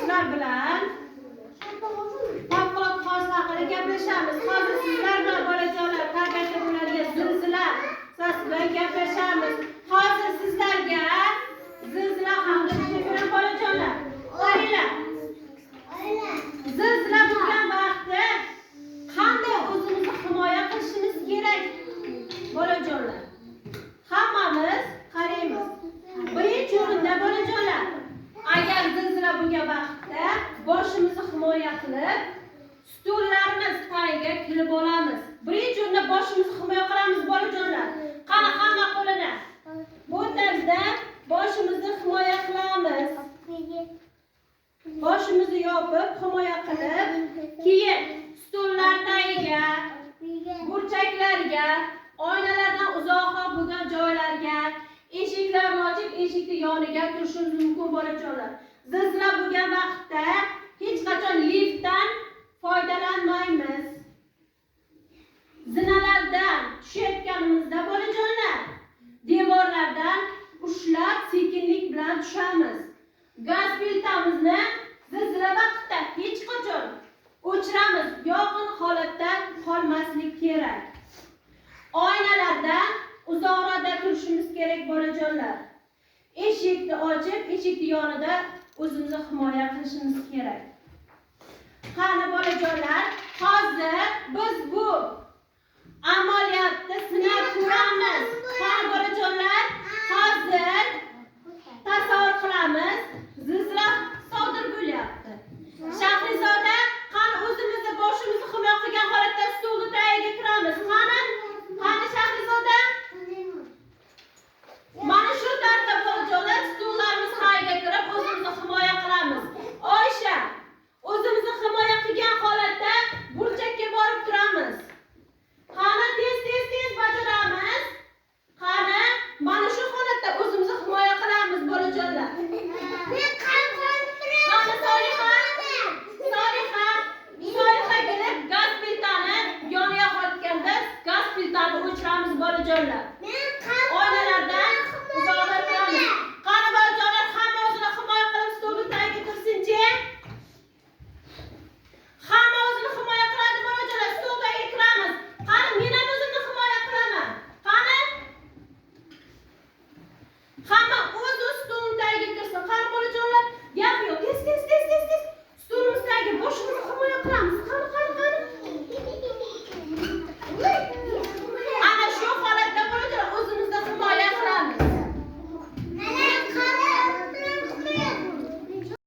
sizlar bilan favqulodda holat haqida gaplashamiz. Hozir sizlar bilan bolajonlar tarbiyada bo'ladigan zilzila bilan gaplashamiz. Hozir sizlarga zilzila haqida tushuntirib bolajonlar. Qaranglar. Zilzila bo'lgan vaqtda qanday o'zimizni himoya qilishimiz kerak bolajonlar? Hammamiz qaraymiz. Birinchi o'rinda bolajonlar, agar zilzila bo'lgan vaqtda boshimizni himoya qilib, stullarimiz tagiga kirib olamiz. Birinchi o'rinda boshimizni himoya qilamiz bolajonlar. Qani hamma qo'lini. Bu tarzda boshimizni himoya qilamiz. Boshimizni yopib, himoya qilib, keyin stullar tagiga, burchaklarga, oynalardan uzoqroq bo'lgan joylarga, eshiklarni ochib, eshikni yoniga turishimiz mumkin bolajonlar. Zilzila bo'lgan vaqtda hech qachon liftdan foydalanmaymiz. Zinalardan tushayotganimizda bolajonlar, devorlardan ushlab sekinlik bilan tushamiz. Gaz plitamizni zilzila vaqtida hech qachon o'chiramiz. Yoqin holatda qolmaslik kerak. Oynalardan uzoqroqda turishimiz kerak bolajonlar. Eshikni ochib, eshikni yonida o'zimizni himoya qilishimiz kerak. Qani bolajonlar, hozir biz bu amaliyotni sinab ko'ramiz. Qani bolajonlar, hozir tasavvur qilamiz. Zilzila